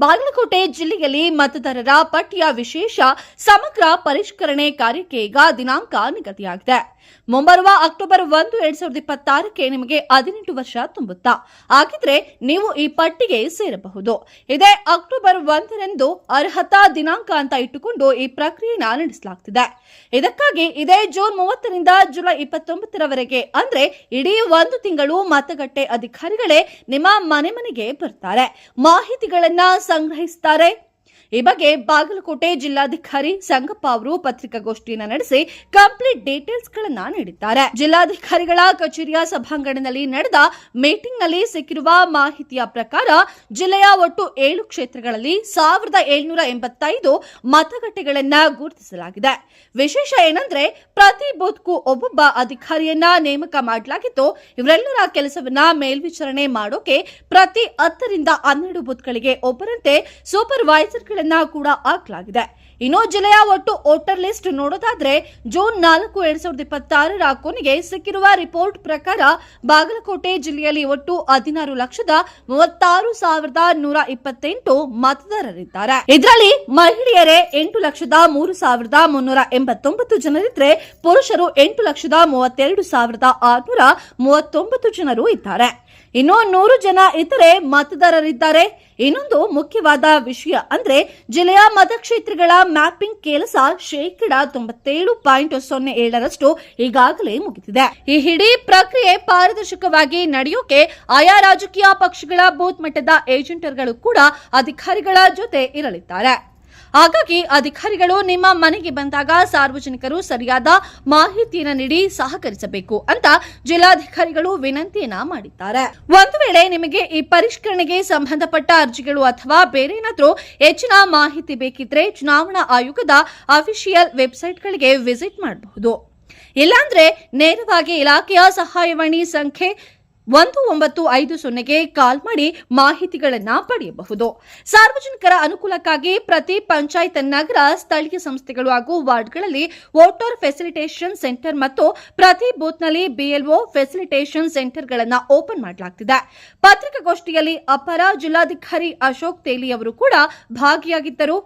ಬಾಗಲಕೋಟೆ ಜಿಲ್ಲೆಯಲ್ಲಿ ಮತದಾರರ ಪಟ್ಟಿಯ ವಿಶೇಷ ಸಮಗ್ರ ಪರಿಷ್ಕರಣೆ ಕಾರ್ಯಕ್ಕೆ ಈಗ ದಿನಾಂಕ ನಿಗದಿಯಾಗಿದೆ. ಮುಂಬರುವ ಅಕ್ಟೋಬರ್ 1, 2026ಕ್ಕೆ ನಿಮಗೆ 18 ವರ್ಷ ತುಂಬುತ್ತಾ ಹಾಗಿದ್ರೆ ನೀವು ಈ ಪಟ್ಟಿಗೆ ಸೇರಬಹುದು. ಇದೇ ಅಕ್ಟೋಬರ್ 1ರಂದು ಅರ್ಹತಾ ದಿನಾಂಕ ಅಂತ ಇಟ್ಟುಕೊಂಡು ಈ ಪ್ರಕ್ರಿಯೆಯನ್ನು ನಡೆಸಲಾಗುತ್ತಿದೆ. ಇದಕ್ಕಾಗಿ ಇದೇ ಜೂನ್ 30ರಿಂದ ಜುಲೈ 29ರವರೆಗೆ ಅಂದ್ರೆ ಇಡೀ ಒಂದು ತಿಂಗಳು ಮತಗಟ್ಟೆ ಅಧಿಕಾರಿಗಳೇ ನಿಮ್ಮ ಮನೆಗೆ ಬರ್ತಾರೆ, ಮಾಹಿತಿಗಳನ್ನ ಸಂಗ್ರಹಿಸುತ್ತಾರೆ. ಈ ಬಗ್ಗೆ ಬಾಗಲಕೋಟೆ ಜಿಲ್ಲಾಧಿಕಾರಿ ಸಂಗಪ್ಪ ಅವರು ಪತ್ರಿಕಾಗೋಷ್ಠಿಯನ್ನು ನಡೆಸಿ ಕಂಪ್ಲೀಟ್ ಡೀಟೇಲ್ಸ್ ಗಳನ್ನ ನೀಡಿದ್ದಾರೆ. ಜಿಲ್ಲಾಧಿಕಾರಿಗಳ ಕಚೇರಿಯ ಸಭಾಂಗಣದಲ್ಲಿ ನಡೆದ ಮೀಟಿಂಗ್ ನಲ್ಲಿ ಸಿಕ್ಕಿರುವ ಮಾಹಿತಿಯ ಪ್ರಕಾರ ಜಿಲ್ಲೆಯ ಒಟ್ಟು 7 ಕ್ಷೇತ್ರಗಳಲ್ಲಿ 1785 ಮತಗಟ್ಟೆಗಳನ್ನ ಗುರುತಿಸಲಾಗಿದೆ. ವಿಶೇಷ ಏನಂದ್ರೆ ಪ್ರತಿ ಬೂತ್ಗೂ ಒಬ್ಬೊಬ್ಬ ಅಧಿಕಾರಿಯನ್ನ ನೇಮಕ ಮಾಡಲಾಗಿದ್ದು, ಇವರೆಲ್ಲರ ಕೆಲಸವನ್ನ ಮೇಲ್ವಿಚಾರಣೆ ಮಾಡೋಕೆ ಪ್ರತಿ 10ರಿಂದ 12 ಬೂತ್ಗಳಿಗೆ ಒಬ್ಬರಂತೆ ಸೂಪರ್ವೈಸರ್ ಕೂಡ ಹಾಕಲಾಗಿದೆ. ಇನ್ನು ಜಿಲ್ಲೆಯ ಒಟ್ಟು ವೋಟರ್ ಲಿಸ್ಟ್ ನೋಡೋದಾದ್ರೆ ಜೂನ್ 4, 2026ರ ಕೊನೆಗೆ ಸಿಕ್ಕಿರುವ ರಿಪೋರ್ಟ್ ಪ್ರಕಾರ ಬಾಗಲಕೋಟೆ ಜಿಲ್ಲೆಯಲ್ಲಿ ಒಟ್ಟು 16,36,128 ಮತದಾರರಿದ್ದಾರೆ. ಇದರಲ್ಲಿ ಮಹಿಳೆಯರೇ 8,03,389 ಜನರಿದ್ರೆ ಪುರುಷರು 8,32,639 ಜನರು ಇದ್ದಾರೆ. ಇನ್ನು 100 ಜನ ಇತರೆ ಮತದಾರರಿದ್ದಾರೆ. ಇನ್ನೊಂದು ಮುಖ್ಯವಾದ ವಿಷಯ ಅಂದ್ರೆ ಜಿಲ್ಲೆಯ ಮತಕ್ಷೇತ್ರಗಳ ಮ್ಯಾಪಿಂಗ್ ಕೆಲಸ 97.07% ಈಗಾಗಲೇ ಮುಗಿದಿದೆ. ಈ ಇಡೀ ಪ್ರಕ್ರಿಯೆ ಪಾರದರ್ಶಕವಾಗಿ ನಡೆಯೋಕೆ ಆಯಾ ರಾಜಕೀಯ ಪಕ್ಷಗಳ ಬೂತ್ ಮಟ್ಟದ ಏಜೆಂಟರ್ಗಳು ಕೂಡ ಅಧಿಕಾರಿಗಳ ಜೊತೆ ಇರಲಿದ್ದಾರೆ. ಹಾಗಾಗಿ ಅಧಿಕಾರಿಗಳು ನಿಮ್ಮ ಮನೆಗೆ ಬಂದಾಗ ಸಾರ್ವಜನಿಕರು ಸರಿಯಾದ ಮಾಹಿತಿಯನ್ನು ನೀಡಿ ಸಹಕರಿಸಬೇಕು ಅಂತ ಜಿಲ್ಲಾಧಿಕಾರಿಗಳು ವಿನಂತಿಯನ್ನ ಮಾಡಿದ್ದಾರೆ. ಒಂದು ವೇಳೆ ನಿಮಗೆ ಈ ಪರಿಷ್ಕರಣೆಗೆ ಸಂಬಂಧಪಟ್ಟ ಅರ್ಜಿಗಳು ಅಥವಾ ಬೇರೆ ಏನಾದರೂ ಹೆಚ್ಚಿನ ಮಾಹಿತಿ ಬೇಕಿದ್ರೆ ಚುನಾವಣಾ ಆಯೋಗದ ಅಫಿಷಿಯಲ್ ವೆಬ್ಸೈಟ್ಗಳಿಗೆ ವಿಸಿಟ್ ಮಾಡಬಹುದು. ಇಲ್ಲಾಂದ್ರೆ ನೇರವಾಗಿ ಇಲಾಖೆಯ ಸಹಾಯವಾಣಿ ಸಂಖ್ಯೆ 1950ಗೆ ಕಾಲ್ ಮಾಡಿ ಮಾಹಿತಿಗಳನ್ನು ಪಡೆಯಬಹುದು. ಸಾರ್ವಜನಿಕರ ಅನುಕೂಲಕ್ಕಾಗಿ ಪ್ರತಿ ಪಂಚಾಯತ್, ನಗರ, ಸ್ಥಳೀಯ ಸಂಸ್ಥೆಗಳು ಹಾಗೂ ವಾರ್ಡ್ಗಳಲ್ಲಿ ವೋಟರ್ ಫೆಸಿಲಿಟೇಷನ್ ಸೆಂಟರ್ ಮತ್ತು ಪ್ರತಿ ಬೂತ್ನಲ್ಲಿ ಬಿಎಲ್ಒ ಫೆಸಿಲಿಟೇಷನ್ ಸೆಂಟರ್ಗಳನ್ನು ಓಪನ್ ಮಾಡಲಾಗುತ್ತಿದೆ. ಪತ್ರಿಕಾಗೋಷ್ಠಿಯಲ್ಲಿ ಅಪರ ಜಿಲ್ಲಾಧಿಕಾರಿ ಅಶೋಕ್ ತೇಲಿ ಅವರು ಕೂಡ ಭಾಗಿಯಾಗಿದ್ದರು.